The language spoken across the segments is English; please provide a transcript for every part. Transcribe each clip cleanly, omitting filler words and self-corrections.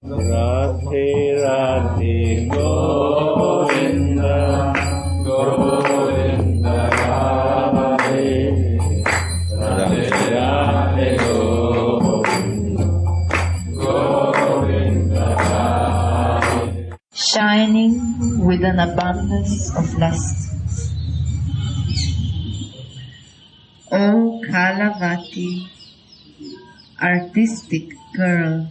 Radhe Radhe Govinda Govinda Radhe Radhe Radhe Govinda Govinda Radhe. Shining with an abundance of lust. O Kalavati, artistic girl,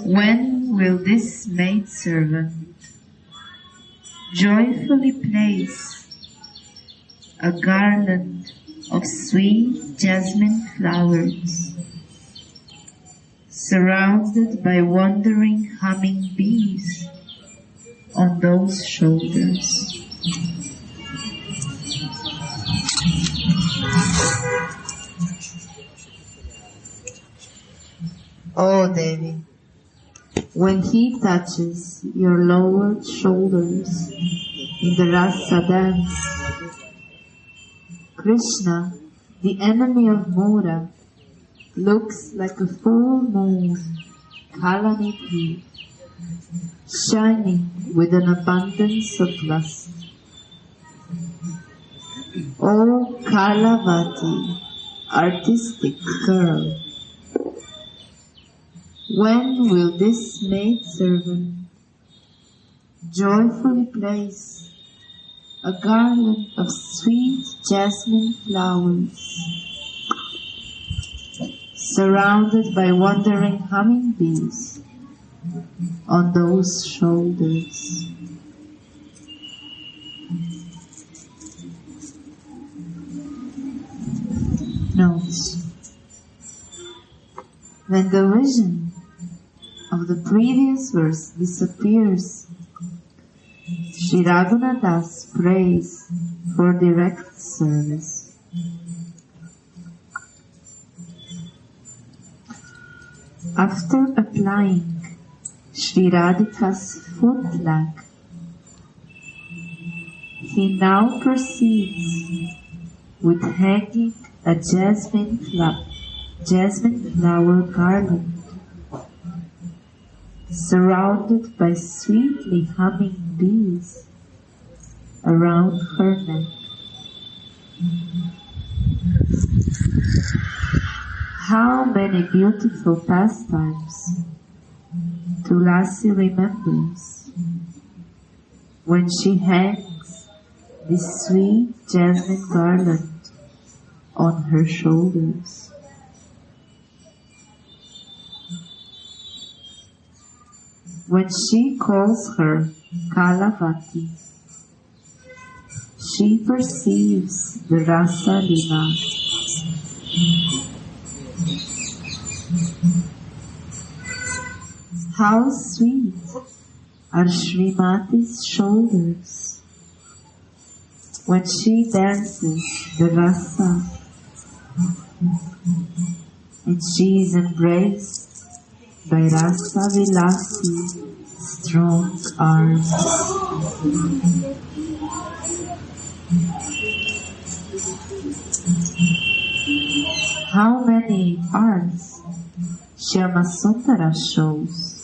when will this maidservant joyfully place a garland of sweet jasmine flowers, surrounded by wandering humming bees, on those shoulders? Oh, Devi, when he touches your lowered shoulders in the rasa dance, Krishna, the enemy of Mora, looks like a full moon, Kalanidhi, shining with an abundance of lust. O Kalavati, artistic girl, when will this maidservant joyfully place a garland of sweet jasmine flowers, surrounded by wandering humming bees, on those shoulders? Notes. When the vision of the previous verse disappears, Sri Raghunathas prays for direct service. After applying Sri Radhika's foot lag, he now proceeds with hanging a jasmine flower garland, surrounded by sweetly humming bees around her neck. How many beautiful pastimes Tulasi remembers when she hangs this sweet jasmine garland on her shoulders. When she calls her Kalavati, she perceives the Rasa Lila. How sweet are Srimati's shoulders when she dances the Rasa, and she is embraced by Rasa Vilasi's strong arms. How many arms Shyamasundara shows?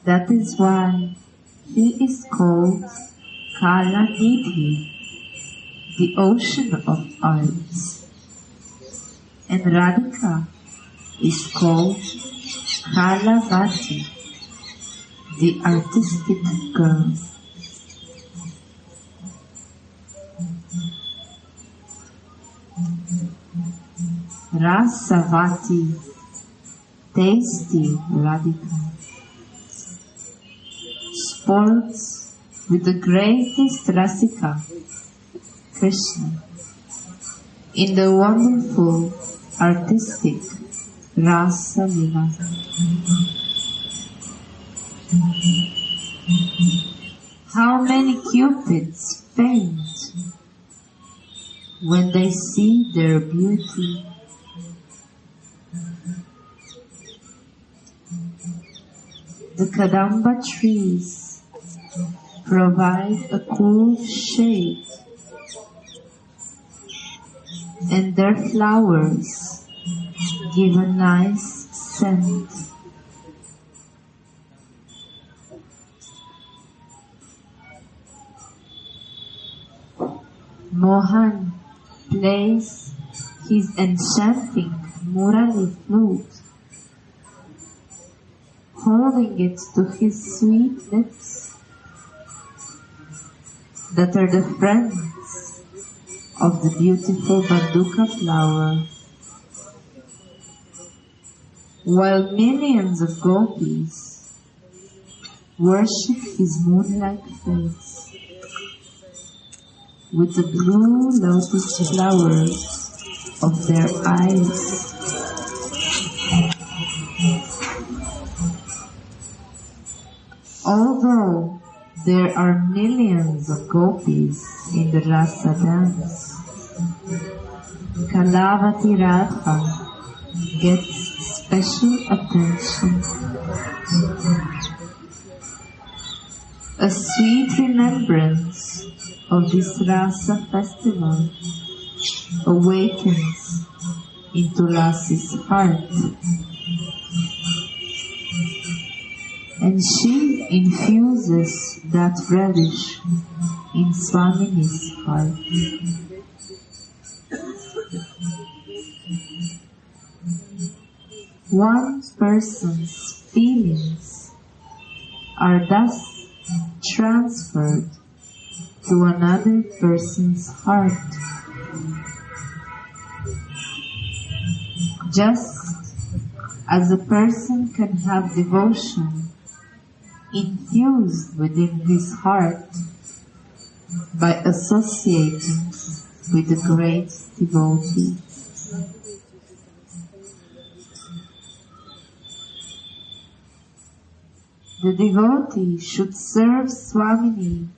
That is why he is called Kalanidhi, the ocean of arts. And Radhika is called Kalavati, the artistic girl. Rasavati, tasty Radhika, sports with the greatest Rasika, Krishna, in the wonderful artistic Rasa Lila. How many cupids faint when they see their beauty? The Kadamba trees provide a cool shade and their flowers give a nice scent. Mohan plays his enchanting murali flute, holding it to his sweet lips that are the friends of the beautiful Banduka flower, while millions of gopis worship his moon-like face with the blue lotus flowers of their eyes. Although there are millions of gopis in the rasa dance, Kalavati Radha gets special attention. A sweet remembrance of this rasa festival awakens in Tulasi's heart, and she infuses that relish in Swamini's heart. One person's feelings are thus transferred to another person's heart, just as a person can have devotion infused within his heart by associating with the great devotee. The devotee should serve Swamini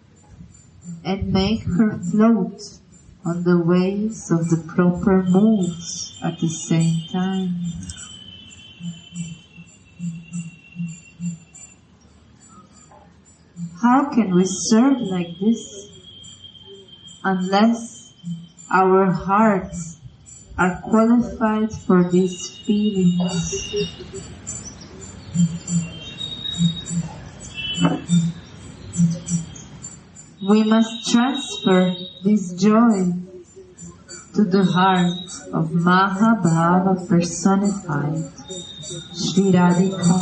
and make her float on the waves of the proper moods at the same time. How can we serve like this unless our hearts are qualified for these feelings? We must transfer this joy to the heart of Mahabhava personified, Shri Radhika.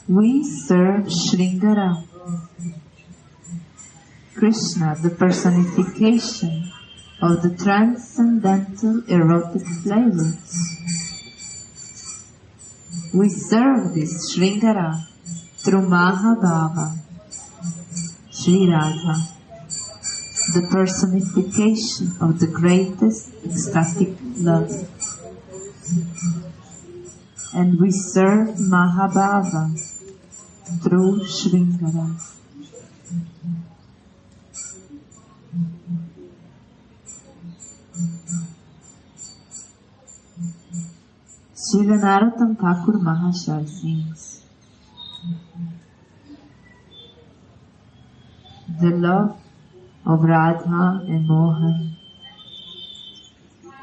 We serve Shringara, Krishna, the personification of the transcendental erotic flavors. We serve this Shringara through Mahabhava, Shri Radha, the personification of the greatest ecstatic love. And we serve Mahabhava through Shringara. Srila Narottam Thakur Mahashaya sings, the love of Radha and Mohan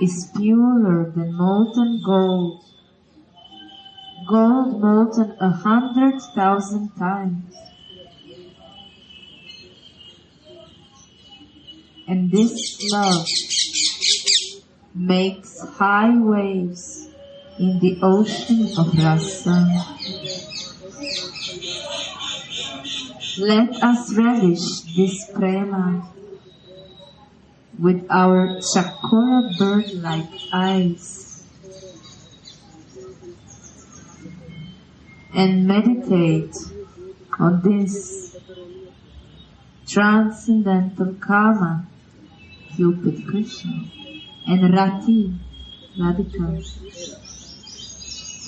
is purer than molten gold, gold molten 100,000 times. And this love makes high waves in the ocean of rasa. Let us relish this prema with our chakora bird-like eyes and meditate on this transcendental karma, Cupid Krishna, and Rati, Radhika,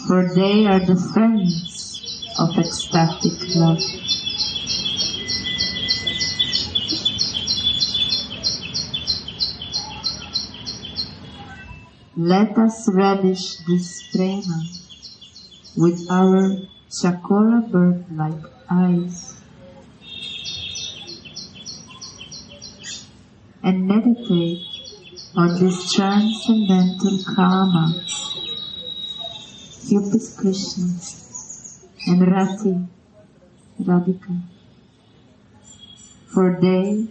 for they are the friends of ecstatic love. Let us relish this prema with our chakora bird-like eyes and meditate on this transcendental karma. Cupid Krishna and Rati Radhika, for they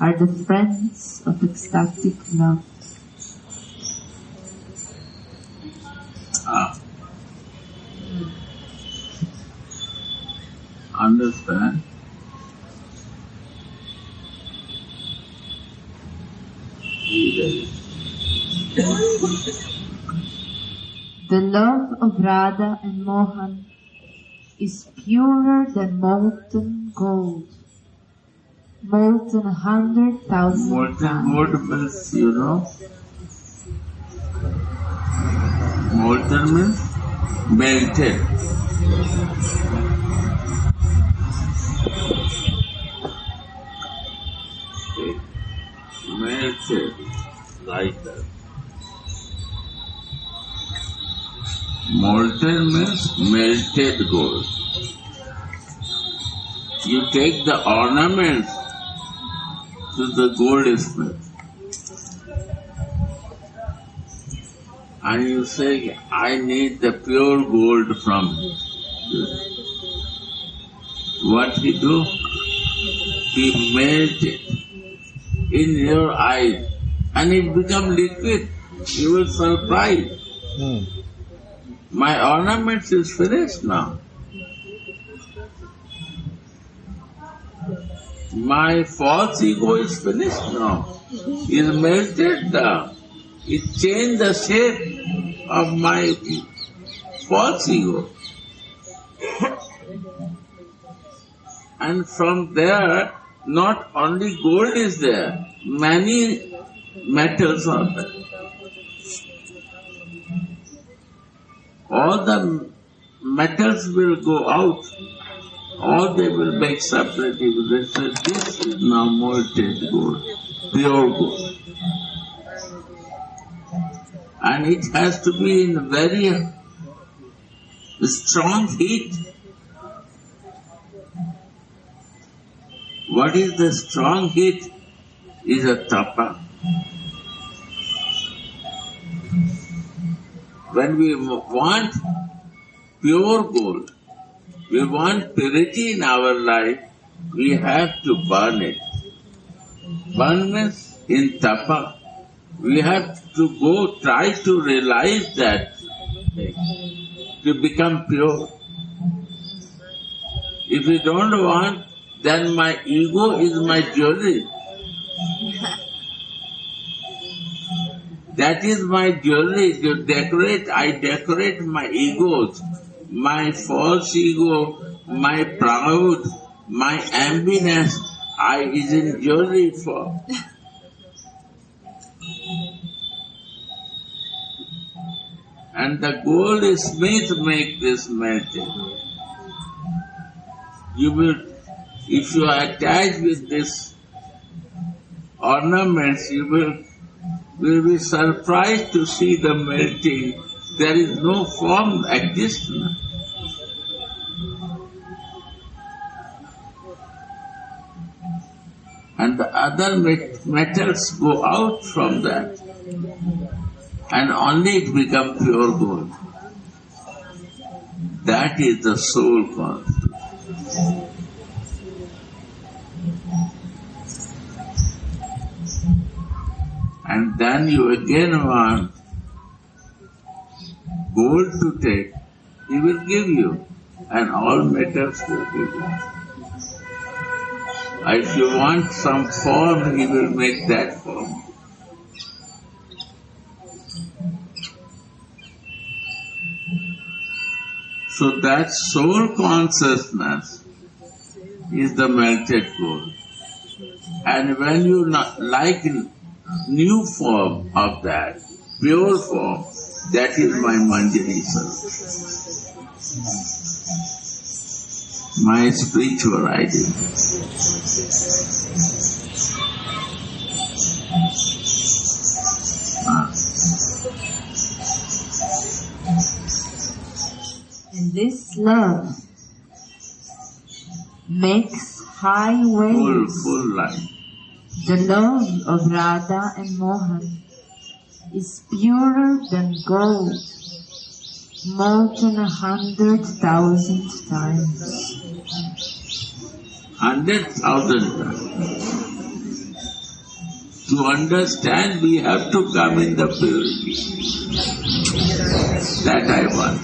are the friends of ecstatic love. Understand? The love of Radha and Mohan is purer than molten gold, molten 100,000 Molten times. gold means, you know, molten means melted. Okay. Melted, like that. Molten means melted gold. You take the ornaments to the goldsmith and you say, I need the pure gold from you. What he do? He melts it in your eyes and it becomes liquid. You will surprise. My ornaments is finished now. My false ego is finished now. It is melted down. It changed the shape of my false ego. And from there, not only gold is there, many metals are there. All the metals will go out, all they will make separate. They say, this is now molten gold, pure gold. And it has to be in very strong heat. What is the strong heat? Is a tapa. When we want pure gold, we want purity in our life, we have to burn it. Burn means in tapa. We have to go try to realize that to become pure. If we don't want, then my ego is my jewelry. That is my jewelry. To decorate, I decorate my egos, my false ego, my proud, my ambitious. I is in jewelry for. And the goldsmith make this melting. You will, if you are attached with this ornaments, you will be surprised to see the melting. There is no form existing. And the other metals go out from that. And only it becomes pure gold. That is the soul concept. And then you again want gold to take, he will give you, and all metals will give you. If you want some form, he will make that form. So that soul consciousness is the melted gold. And when you like new form of that, pure form, that is my Manjari service. My spiritual ideal. And this love makes high waves Full life. The love of Radha and Mohan is purer than gold, molten 100,000 times. 100,000 times. To understand, we have to come in the purity. That I want.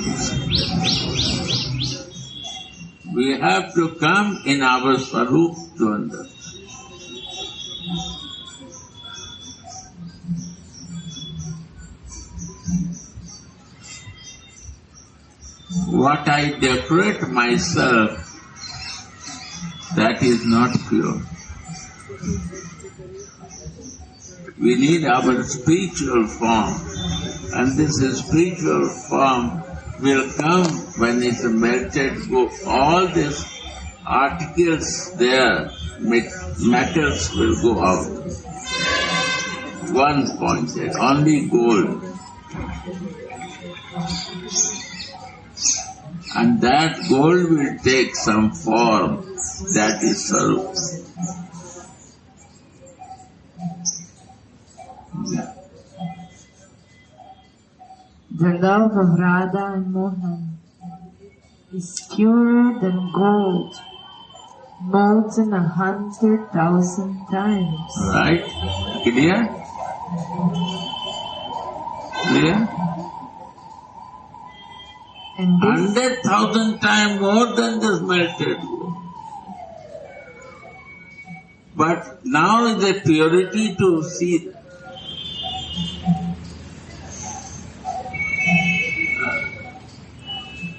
We have to come in our Swarup to understand. What I decorate myself, that is not pure. We need our spiritual form, and this spiritual form will come when it's melted. All these articles there, metals will go out. 1 point there, only gold. And that gold will take some form, that is Sarup. The love of Radha and Mohan is purer than gold, molten 100,000 times. Right? Clear? Clear? And this 100,000 times more than this melted gold. But now is the purity to see that.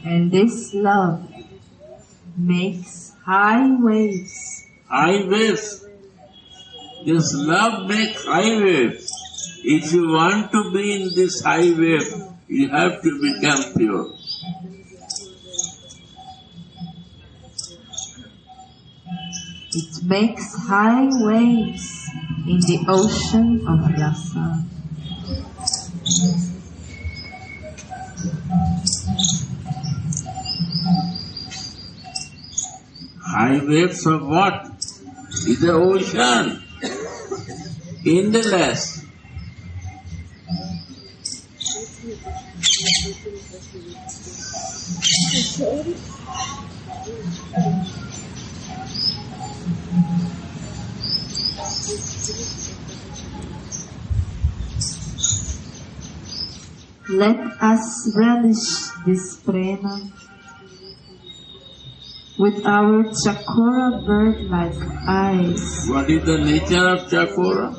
And this love makes high waves. High waves. This love makes high waves. If you want to be in this high wave, you have to become pure. It makes high waves in the ocean of rasa. High waves of what? Is the ocean. Endless. Let us relish this prema with our chakora bird-like eyes. What is the nature of chakora?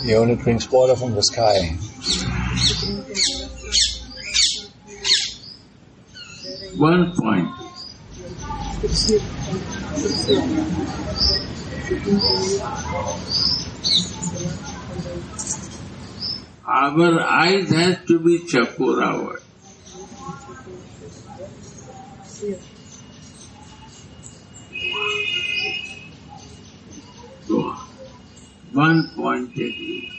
He only brings water from the sky. One point. Our eyes has to be chakora. So, 1 point again.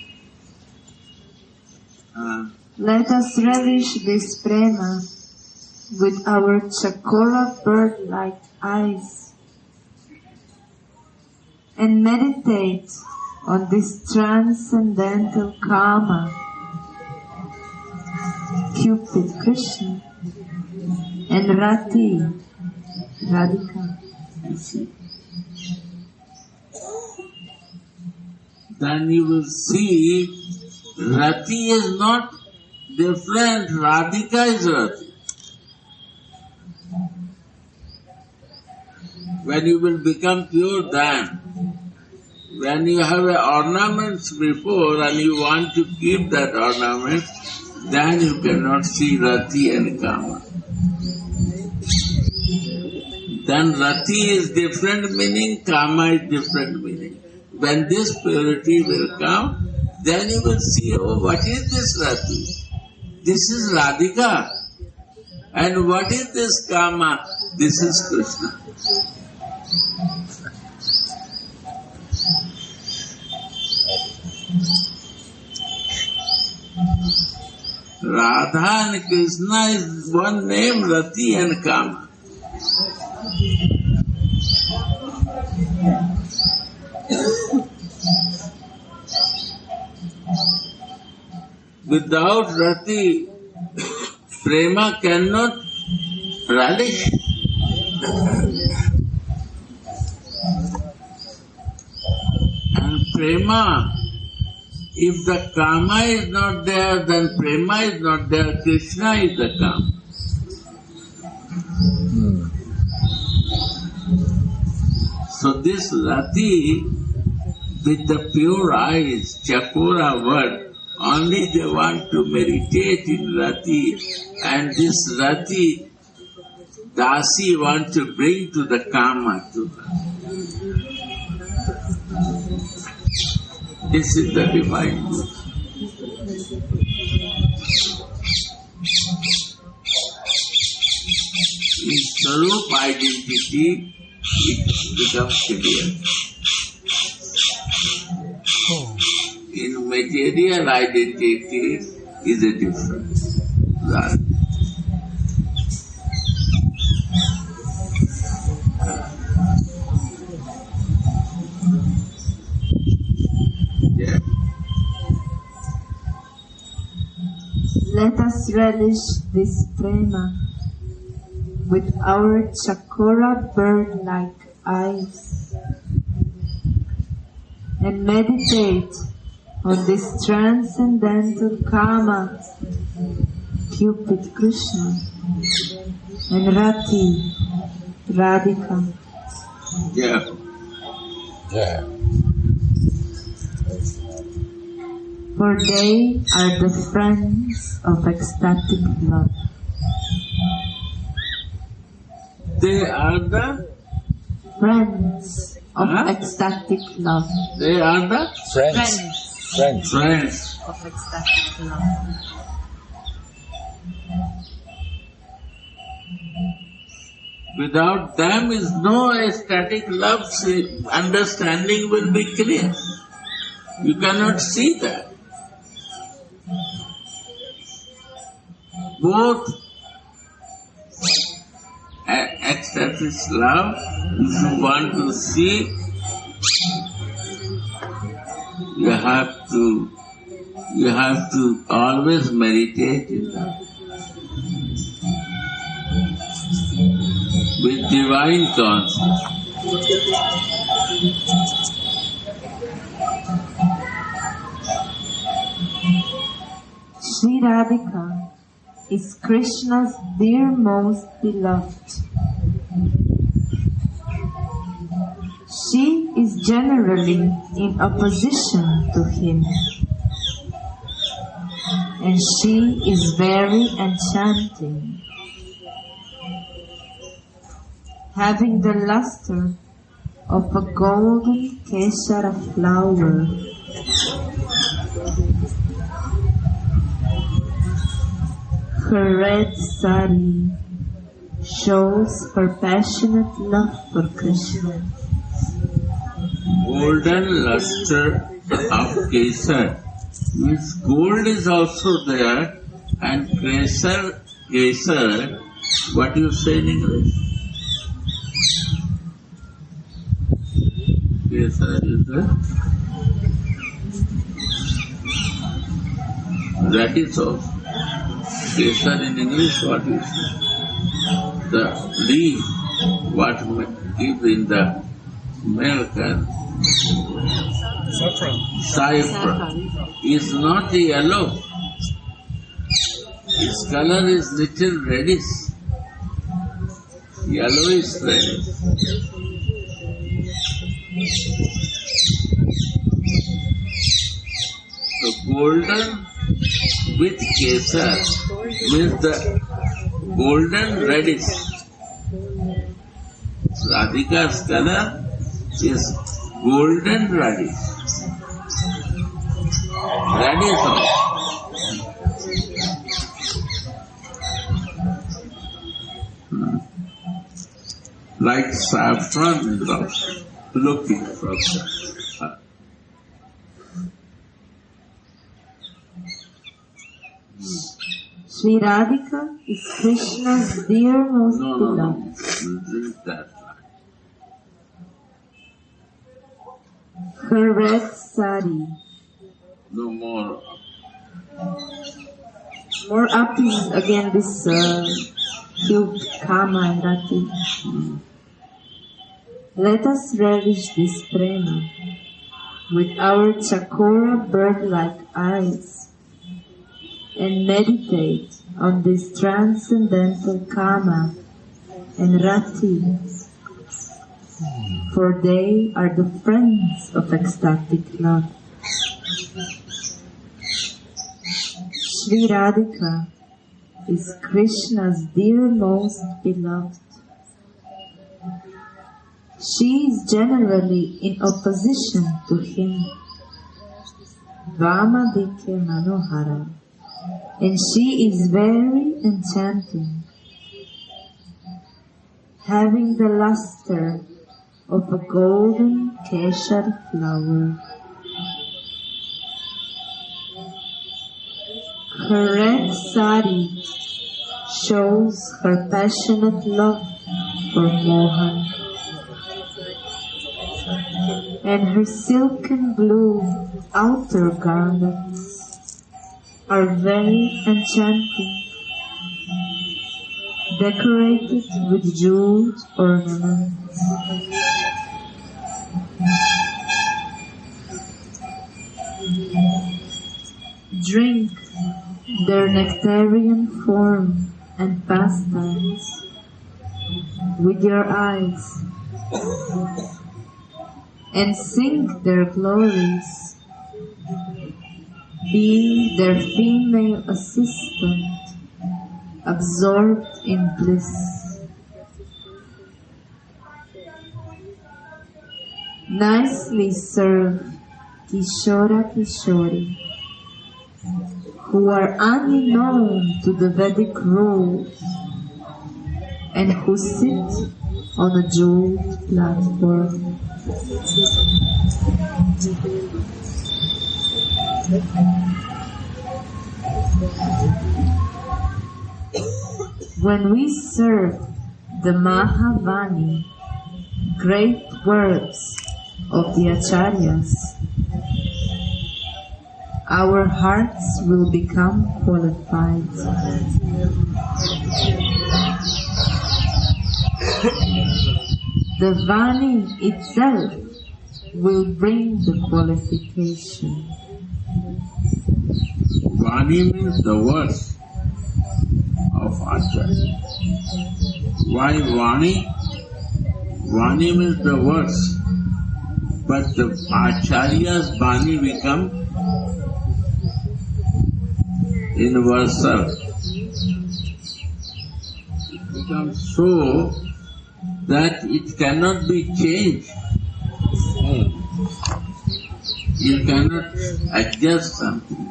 Let us relish this prema with our chakora bird-like eyes and meditate on this transcendental karma, Cupid Krishna, and Rati, Radhika. Then you will see Rati is not different, Radhika is Rati. When you will become pure, then when you have ornaments before and you want to keep that ornament, then you cannot see Rati and Kama. Then Rati is different meaning, Kama is different meaning. When this purity will come, then you will see, oh, what is this Rati? This is Radhika. And what is this Kama? This is Krishna. Radha and Krishna is one name, Rati and Kama. Without Rati, Prema cannot relish. And Prema, if the Kama is not there, then Prema is not there, Krishna is the Kama. So this Rati, with the pure eyes, Chakora word, only they want to meditate in Rati, and this Rati, Dasi want to bring to the Kama to her. This is the divine use. In Sarup identity, it becomes clear. In material identity is a difference. Right. Yeah. Let us relish this prema with our chakora bird-like eyes and meditate on this transcendental Kama, Cupid Krishna, and Rati, Radhika. Yeah. Yeah. For they are the friends of ecstatic love. They are the Friends of ecstatic love. They are the Friends. friends. Of ecstatic love. Without them is no ecstatic love. Understanding will be clear. You cannot see that. Both ecstatic love, if you want to see, you have to always meditate in that. With divine consciousness. Sri Radhika is Krishna's dearmost beloved. She is generally in opposition to him, and she is very enchanting, having the luster of a golden keshara flower. Her red sari shows her passionate love for Krishna. Golden luster of kesar means gold is also there, and kesar, what do you say in English? Kesar is there. That is also. Kesar in English, what is it? The leaf, what give in the milk and saffron is not yellow. Its color is little reddish. Yellowish reddish. So golden with kesar means the golden reddish. Radhika's color is golden reddish. Reddish also. Like saffron is also looking from that. Sri Radhika is Krishna's dearmost beloved. Isn't that right? Her red sari No more More up is again this cube Kama and Rati. Let us relish this prema with our chakora bird-like eyes and meditate on this transcendental Kama and Rati, for they are the friends of ecstatic love. Sri Radhika is Krishna's dear most beloved. She is generally in opposition to him, Vamadikya Manohara, and she is very enchanting, having the luster of a golden keshar flower. Her red sari shows her passionate love for Mohan, and her silken blue outer garments are very enchanting, decorated with jeweled ornaments. Drink their nectarian form and pastimes with your eyes, and sing their glories, being their female assistant, absorbed in bliss. Nicely served Kishora Kishori, who are unknown to the Vedic rules and who sit on a jeweled platform. When we serve the Mahavani, great works of the Acharyas, our hearts will become qualified. The Vani itself will bring the qualification. Vani means the words of Acharya. Why Vani? Vani means the words, but the Acharya's Vani become universal. It becomes so that it cannot be changed. You cannot adjust something.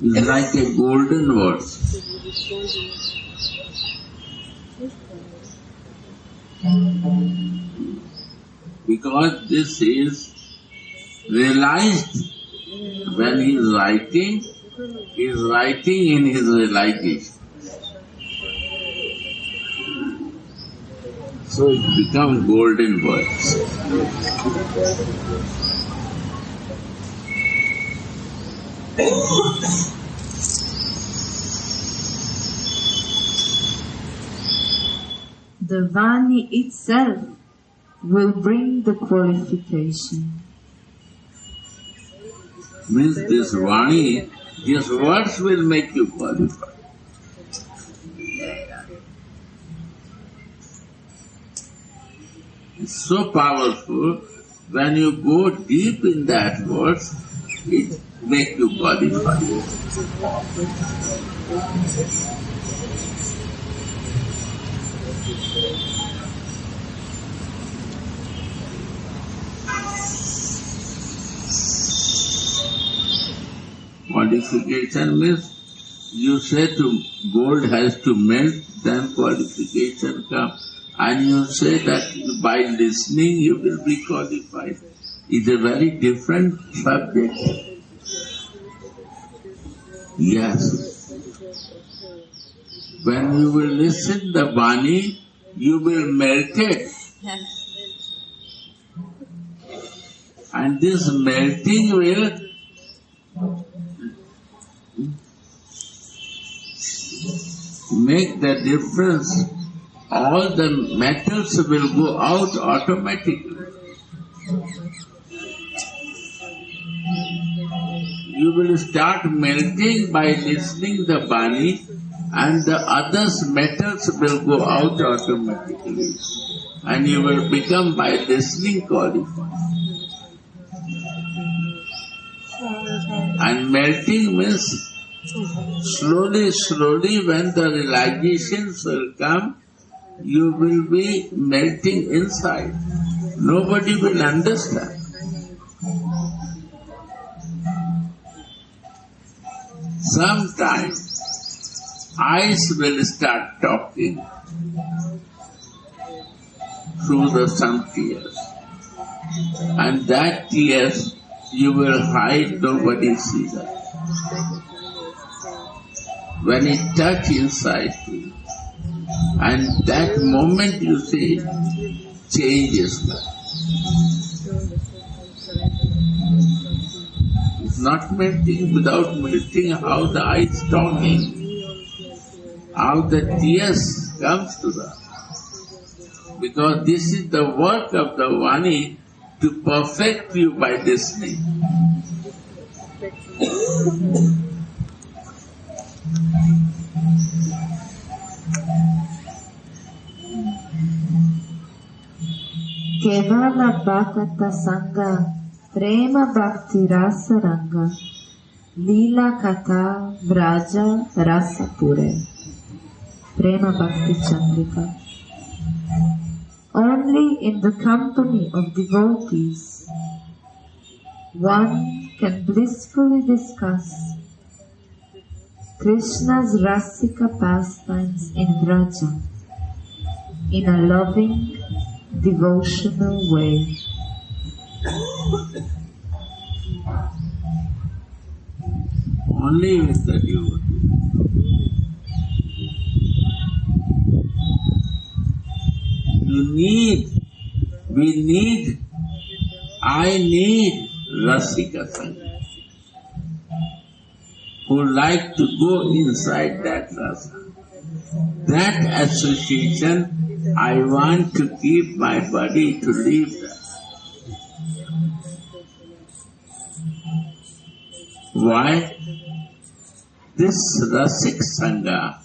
It's like a golden verse. Because this is realized when he is writing in his realization. So it becomes golden words. The Vani itself will bring the qualification. Means this Vani, these words will make you qualified. It's so powerful, when you go deep in that verse, it makes you qualified. Qualification means you say to gold has to melt, then qualification comes. And you say that by listening you will be qualified. It's a very different subject. Yes. When you will listen the Vani, you will melt it. And this melting will make the difference, all the metals will go out automatically. You will start melting by listening the Bani, and the others metals will go out automatically. And you will become by listening qualified. And melting means slowly when the realizations will come, you will be melting inside. Nobody will understand. Sometimes eyes will start talking through some tears. And that tears you will hide, nobody sees that. When it touch inside you, and that moment you see, change is there. It's not melting. Without melting, how the eyes talking, how the tears comes to them. Because this is the work of the Vani to perfect you by listening. Kevala Bhakata Sangha, Prema Bhakti Rasa Ranga, Lila Katha Vraja Rasa Pure. Prema Bhakti Chandrika. Only in the company of devotees one can blissfully discuss Krishna's Rasika pastimes in Vraja in a loving, devotional way. Only with the devotee. I need Rasika Sangha, who like to go inside that rasa. That association, I want to keep my body to live that. Why? This Rasik Sangha,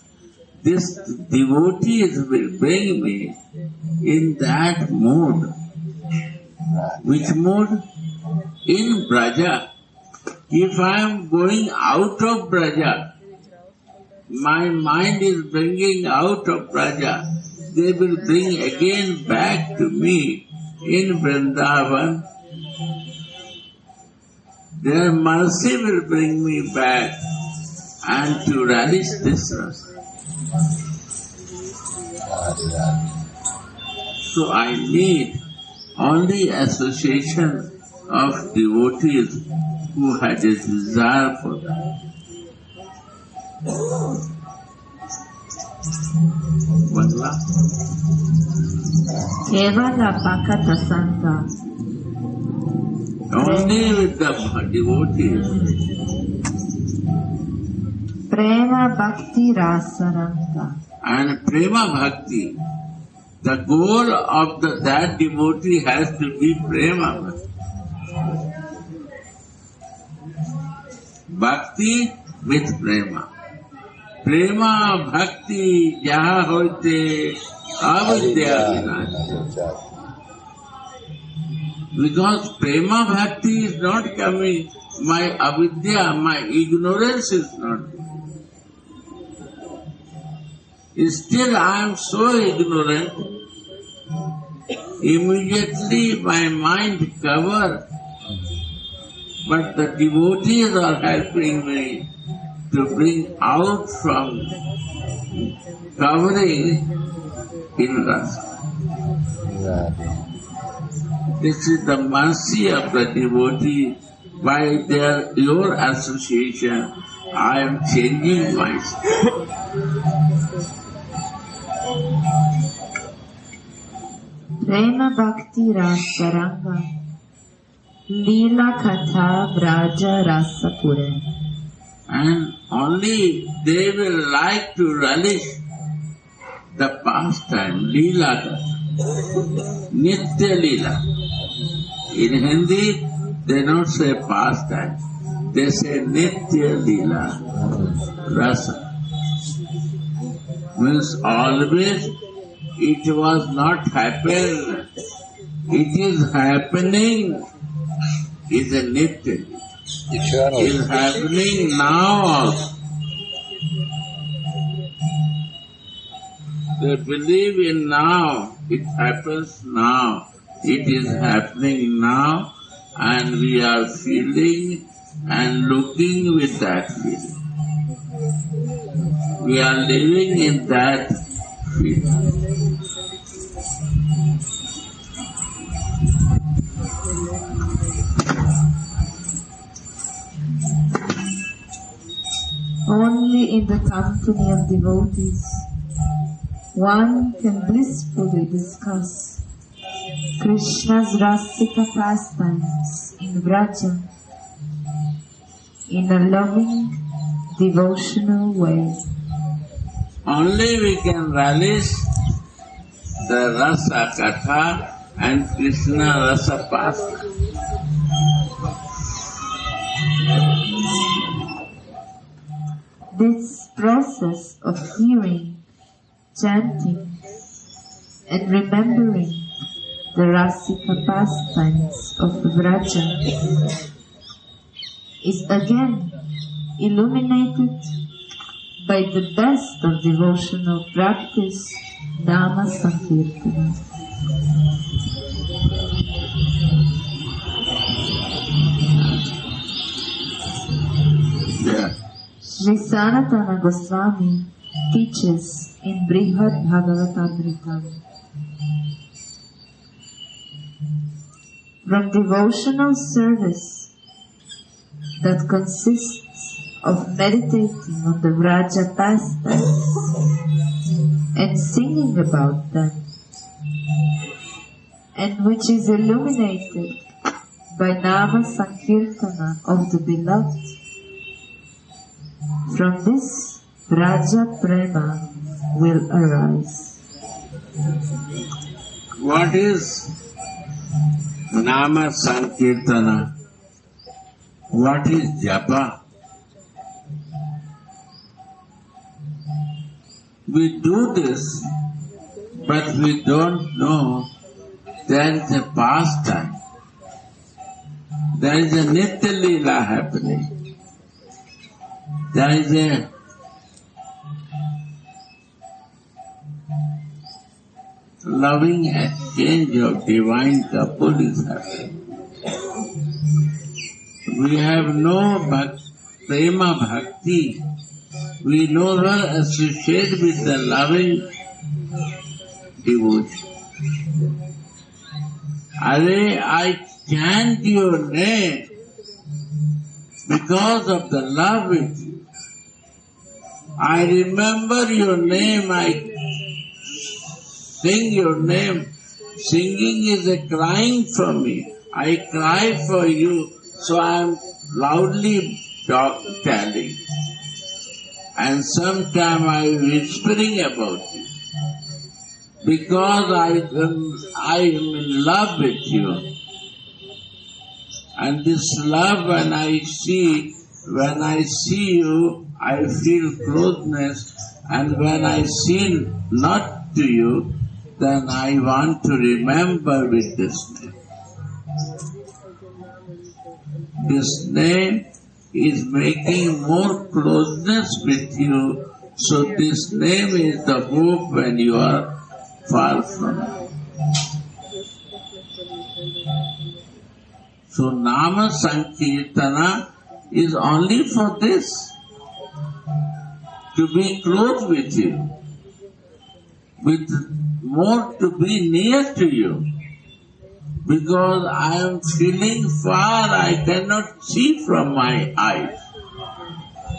this devotees will bring me in that mood. Which mood? In Braja. If I am going out of Braja, my mind is bringing out of Braja, they will bring again back to me in Vrindavan. Their mercy will bring me back and to relish this rasa. So I need only association of devotees who had a desire for that. Bangla? Kevala Bhakata Sangha. Only with the devotees. Prema Bhakti Rasa Ranga. And Prema Bhakti, the goal of that devotee has to be Prema Bhakti. Bhakti with Prema. Prema Bhakti jaha hoite avidya vinasya. Because Prema Bhakti is not coming, my avidya, my ignorance is not coming. Still I am so ignorant, immediately my mind covers, but the devotees are helping me to bring out from covering in rasa. This is the mercy of the devotee. By your association, I am changing myself. Prema Bhakti Rasa Ranga, Lila Katha Vraja Rasa Pure. And only they will like to relish the pastime, Leela, Nitya Leela. In Hindi, they don't say pastime, they say Nitya Leela, Rasa. Means always it was not happen, it is happening, is a Nitya. Eternal. It is happening now also. They believe in now, it happens now, it is happening now, and we are feeling and looking with that feeling. We are living in that feeling. Only in the company of devotees one can blissfully discuss Krishna's rasika pastimes in Vraja in a loving, devotional way. Only we can relish the rasa katha and Krishna rasa pastime. This process of hearing, chanting, and remembering the rasika pastimes of Vraja is again illuminated by the best of devotional practice, Nama Sankirtana. Yeah. Sri Sanatana Goswami teaches in Brihad Bhagavatamritam. From devotional service that consists of meditating on the Vraja pastimes and singing about them, and which is illuminated by Nama Sankirtana of the Beloved, from this Vraja Prema will arise. What is Nama Sankirtana? What is Japa? We do this, but we don't know there is a pastime. There is a Nitya Leela happening. There is a loving exchange of divine couple is happening. We have no prema bhakti. We no longer associate with the loving devotion. I chant your name because of the love with you. I remember your name, I sing your name. Singing is a crying for me. I cry for you, so I am loudly telling. And sometime I am whispering about you. Because I am in love with you. And this love when I see you, I feel closeness, and when I see not to you, then I want to remember with this name. This name is making more closeness with you, so this name is the hope when you are far from it. So Nama Sankirtana is only for this, to be close with you, with more to be near to you. Because I am feeling far, I cannot see from my eyes.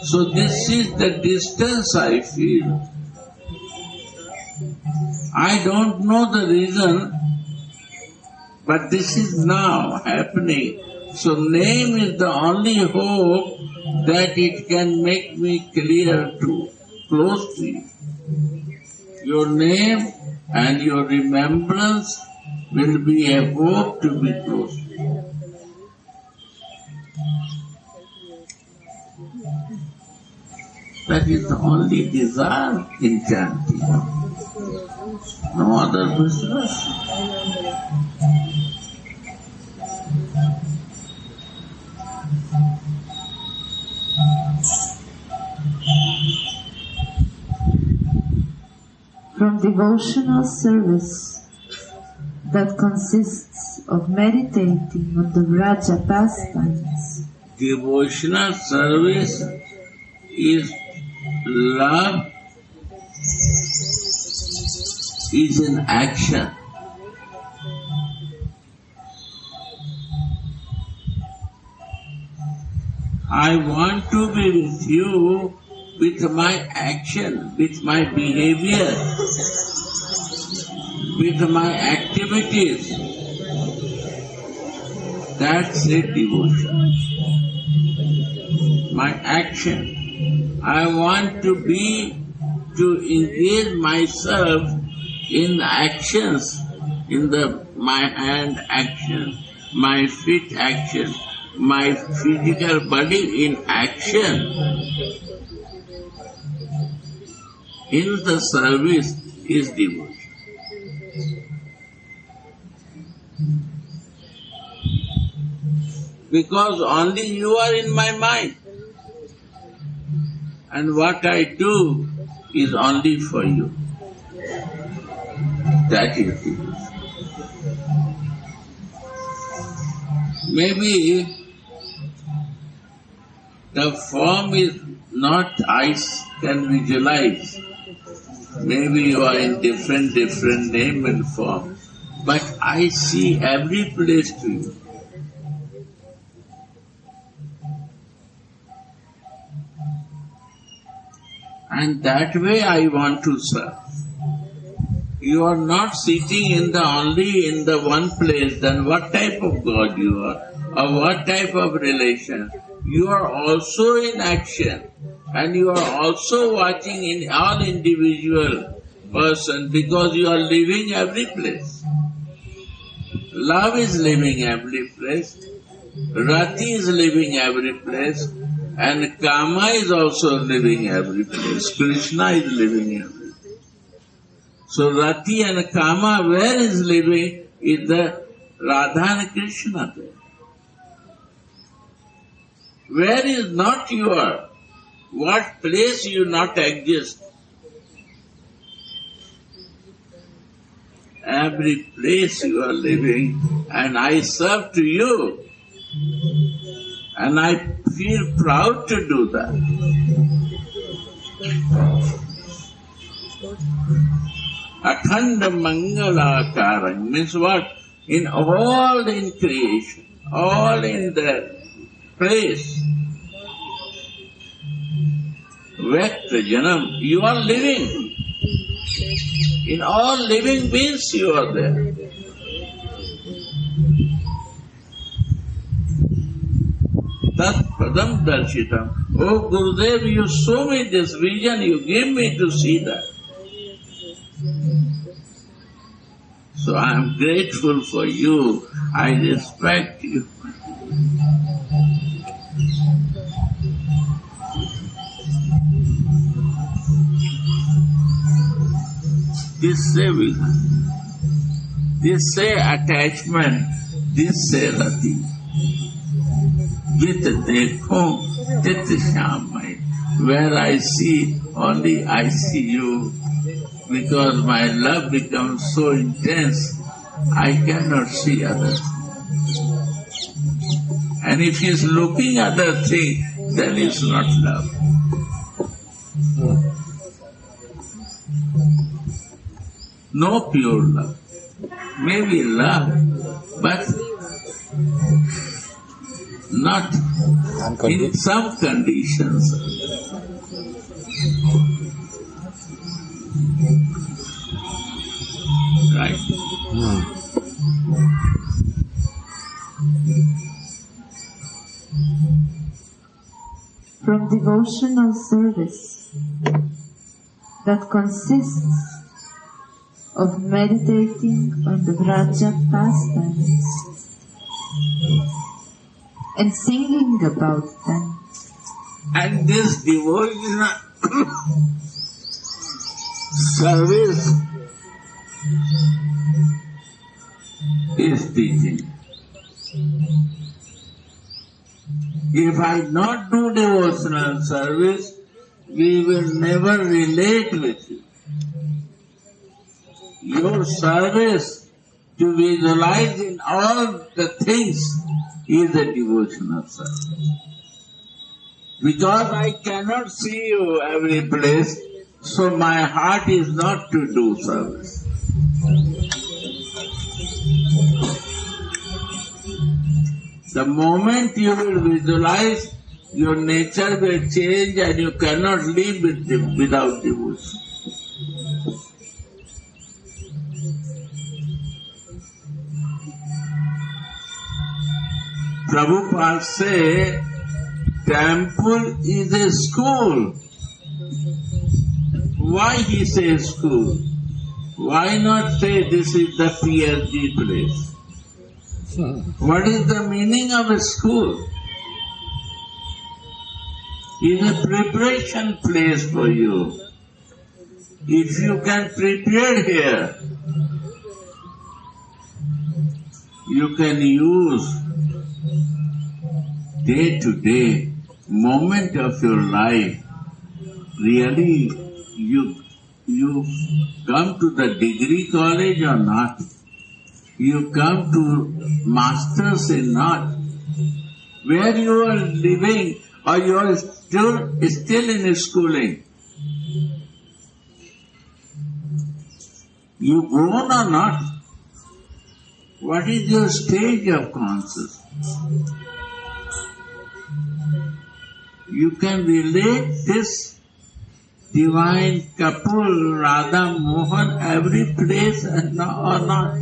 So this is the distance I feel. I don't know the reason, but this is now happening. So name is the only hope that it can make me clear to, close to you. Your name and your remembrance will be a hope to be close to you. That is the only desire in chanting. No other business. From devotional service that consists of meditating on the Vraja pastimes. Devotional service is love is in action. I want to be with you with my action, with my behavior, with my activities. That's it, devotion. My action. I want to engage myself in actions, in my hand action, my feet action, my physical body in action. In the service is devotion. Because only you are in my mind. And what I do is only for you. That is devotion. Maybe the form is not I can visualize. Maybe you are in different name and form. But I see every place to you. And that way I want to serve. You are not sitting only in the one place, then what type of God you are, or what type of relation? You are also in action, and you are also watching in all individual person, because you are living every place. Love is living every place, Rati is living every place, and Kama is also living every place. Krishna is living every place. So Rati and Kama, where is living is the Radha and Krishna there. Where is not your? What place you not exist? Every place you are living, and I serve to you. And I feel proud to do that. Akhanda Mangalakaram means what? In all in creation, all in the place. Vekta Janam, you are living. In all living beings you are there. Tat Padam Darshitam. Oh Gurudev, you show me this vision, you give me to see that. So I am grateful for you. I respect you. This say vision, this say attachment, this say rati. With dekho, tit shamai. Where I see, only I see you. Because my love becomes so intense, I cannot see others. And if he is looking at other thing, then it's not love. No pure love. Maybe love, but not in some conditions. Right? From devotional service that consists of meditating on the Vraja pastimes and singing about them. And this devotional service is teaching. If I not do devotional service, we will never relate with you. Your service to visualize in all the things is a devotional service. Because I cannot see you every place, so my heart is not to do service. The moment you will visualize, your nature will change and you cannot live without devotion. Prabhupada say, temple is a school. Why he says school? Why not say this is the PhD place? What is the meaning of a school? It's a preparation place for you. If you can prepare here, you can use day to day, moment of your life. Really, you come to the degree college or not? You come to masters or not? Where you are living or you are still in schooling? You grown or not? What is your stage of consciousness? You can relate this divine couple, Radha Mohan, every place or not.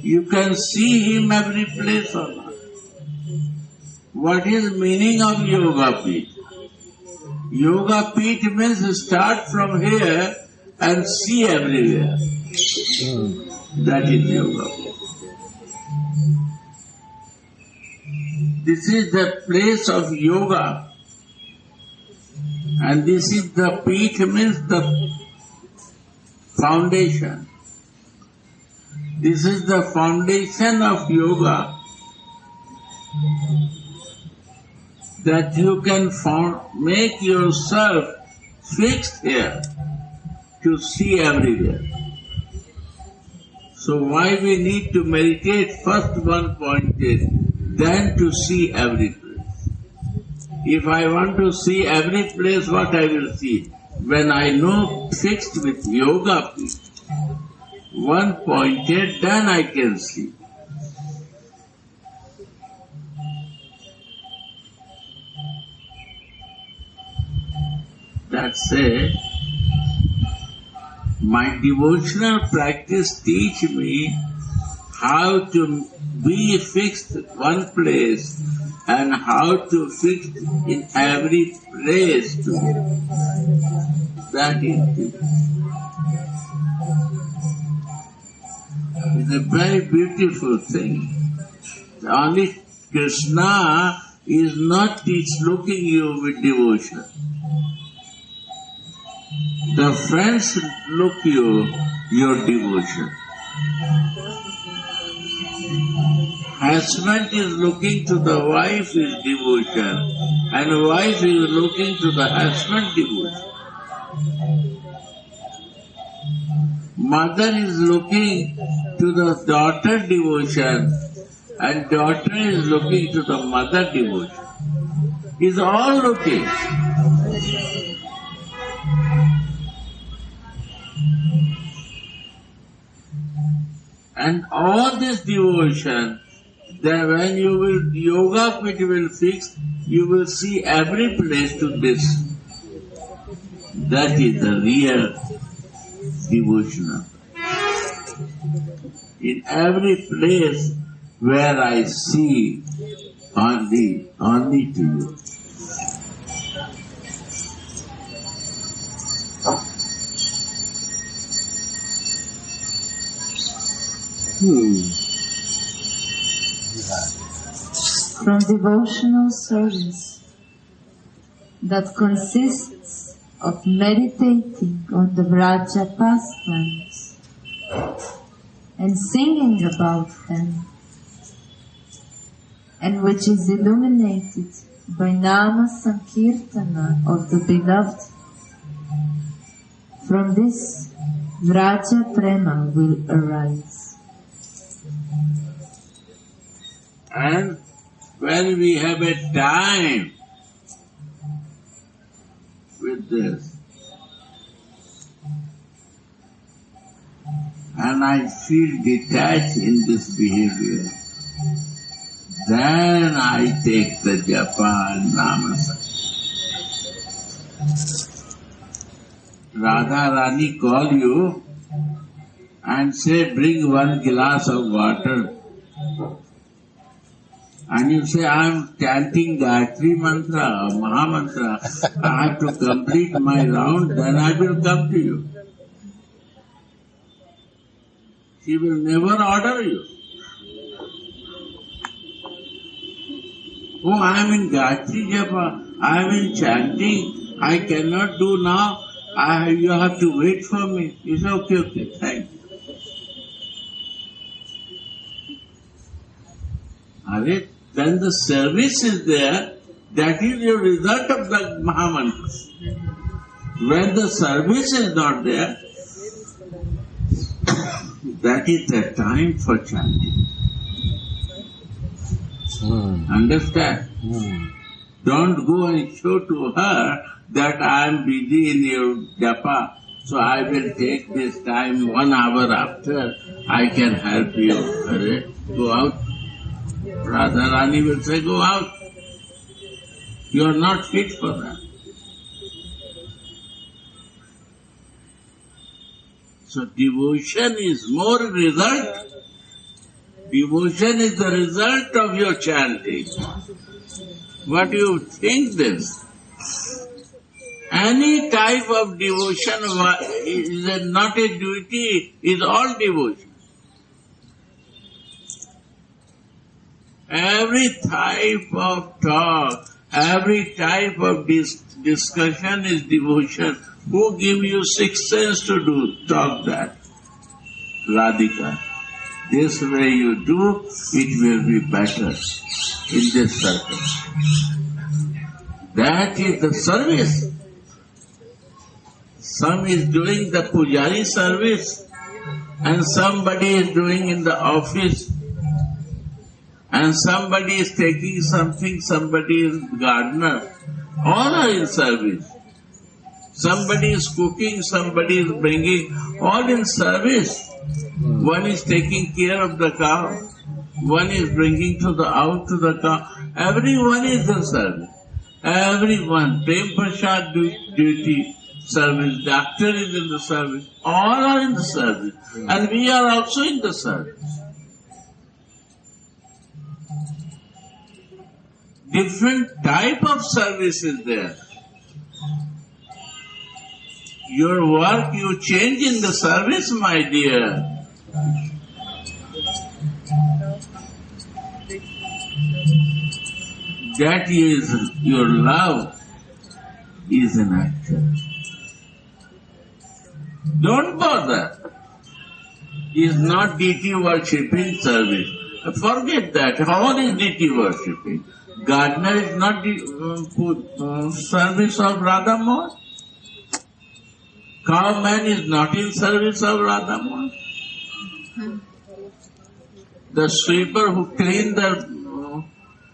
You can see him every place or not. What is the meaning of Yoga Peeth? Yoga Peeth means start from here and see everywhere. That is Yoga Peeth. This is the place of yoga. And this is the peeth means the foundation. This is the foundation of yoga, that you can make yourself fixed here to see everywhere. So why we need to meditate first one pointed, then to see every place. If I want to see every place, what I will see? When I know fixed with yoga, one pointed, then I can see. That's it. My devotional practice teach me how to be fixed one place and how to fix in every place too. That is it. It's a very beautiful thing. Only Krishna is not looking you with devotion. The friends look you, your devotion. Husband is looking to the wife is devotion, and wife is looking to the husband devotion. Mother is looking to the daughter devotion, and daughter is looking to the mother devotion. Is all looking. And all this devotion, then when you will, yoga which will fix, you will see every place to this. That is the real devotional. In every place where I see only to you. From devotional service that consists of meditating on the Vraja pastimes and singing about them, and which is illuminated by Nama Sankirtana of the Beloved. From this, Vraja Prema will arise. And when we have a time with this, and I feel detached in this behavior, then I take the japa and namasa. Radha Rani call you and say, bring 1 glass of water. And you say, I am chanting Gayatri mantra, Maha mantra. I have to complete my round, then I will come to you. She will never order you. Oh, I am in Gayatri Japa, I am in chanting, I cannot do now, you have to wait for me. You say, okay, thank you. When the service is there, that is your result of the Mahamantra. When the service is not there, that is the time for chanting. Understand? Don't go and show to her that I am busy in your japa, so I will take this time 1 hour after, I can help you. Go out. Radha Rani will say, go out. You are not fit for that. So devotion is more result. Devotion is the result of your chanting. What do you think this? Any type of devotion is not a duty, is all devotion. Every type of talk, every type of discussion is devotion. Who give you 6 sense to talk that? Radhika. This way you do, it will be better in this circle. That is the service. Some is doing the pujari service, and somebody is doing in the office, and somebody is taking something, somebody is gardener. All are in service. Somebody is cooking, somebody is bringing, all in service. One is taking care of the cow, one is bringing out to the cow. Everyone is in service. Everyone. Prem Prasad duty, service. Doctor is in the service. All are in the service. And we are also in the service. Different type of service is there. Your work you change in the service, my dear. That is your love is an action. Don't bother. Is not deity worshipping service. Forget that. How is deity worshipping? Gardener is not service of Radha Mohan. Cowman is not in service of Radha Mohan. The sweeper who cleaned the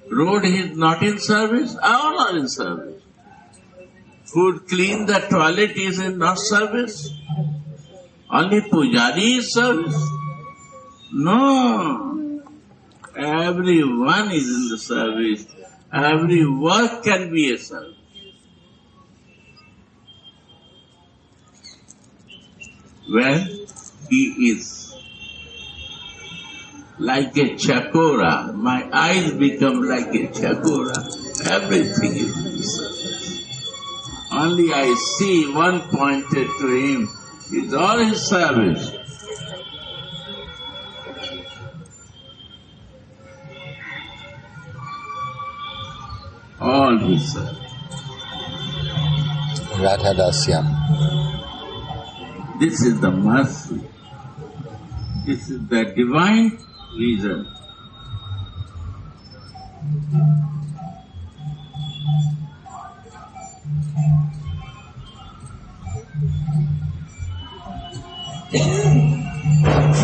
road is not in service. All are in service. Who clean the toilet is in not service. Only pujari is service. No. Everyone is in the service. Every work can be a service. When he is like a chakora, my eyes become like a chakora. Everything is in the service. Only I see one pointed to him. It's all his service. all he served. Radha Dasyam. This is the mercy. This is the divine reason.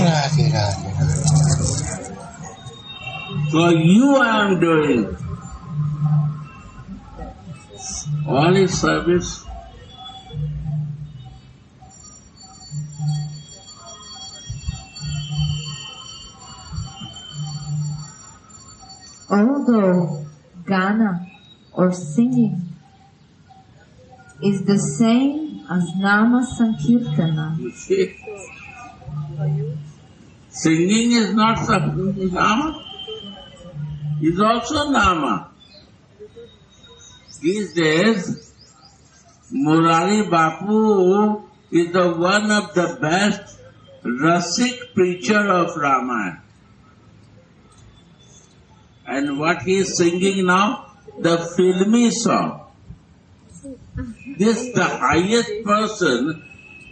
Radhe, Radhe, Radhe. For you I am doing all his service. Although Gana or singing is the same as Nama Sankirtana, You see, singing is not Nama, is also Nama. These days, Murari Bapu is the one of the best Rasik preacher of Ramayana. And what he is singing now? The filmy song. This the highest person,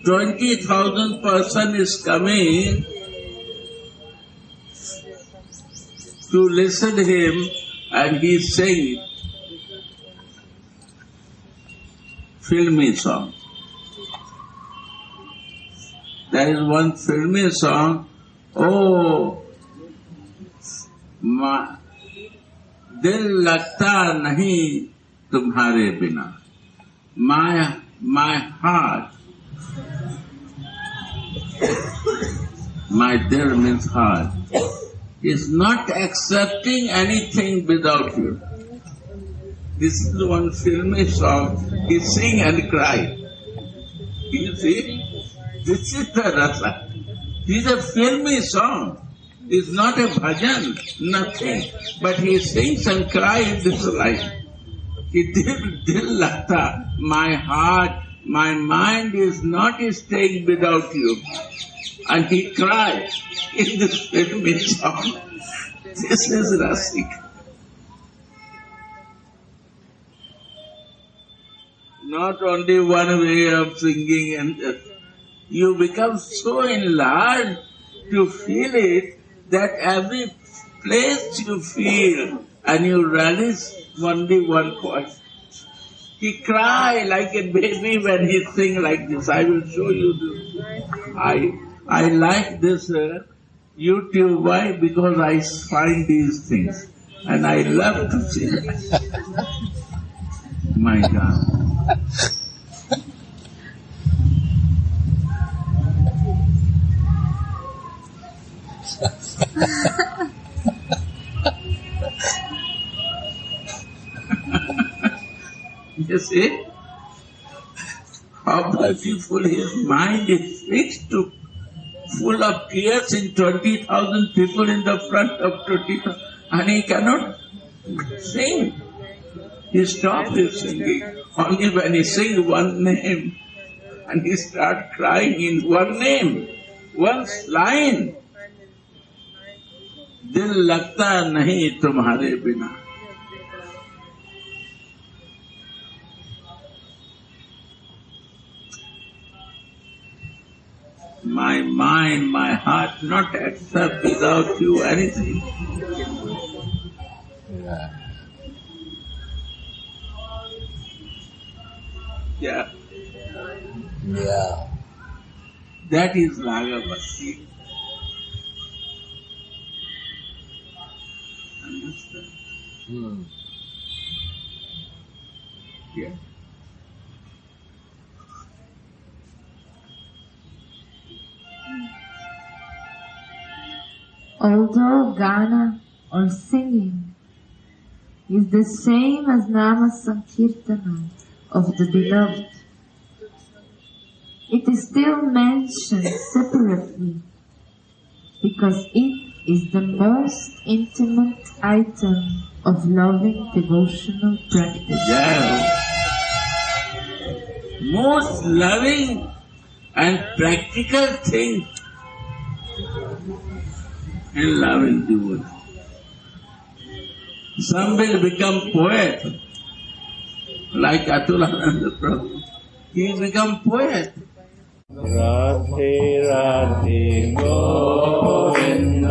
20,000 person is coming to listen to him and he sing filmy song. There is one filmy song, oh, दिल लगता नहीं तुम्हारे बिना. My heart, my dil means heart, is not accepting anything without you. This is one filmy song. He sing and cry. You see, this is the rasa. This is a filmy song. It's not a bhajan, nothing. But he sings and cries this life. Dil lagta, my heart, my mind is not staying without you. And he cries in this filmy song. This is Rasik. Not only one way of singing, and you become so enlarged to feel it that every place you feel and you relish only one voice. He cry like a baby when he sing like this. I will show you this. I like this YouTube. Why? Because I find these things and I love to see that. My God. You see how beautiful his mind is fixed to, full of tears in 20,000 people in the front of 20,000, and he cannot sing. He stopped his singing only when he sing one name, and he start crying in one name, one line. दिल लगता नहीं तुम्हारे बिना. My mind, my heart not accept without you anything. Yeah. Yeah. That is Raga Bhakti. Understand? Yeah. Although Gana or singing is the same as Nama Sankirtana of the beloved, it is still mentioned separately because it is the most intimate item of loving devotional practice. Yeah. Most loving and practical thing in loving devotion. Some will become poet like Atulananda Prabhu. He become poet. Radhe Radhe Govinda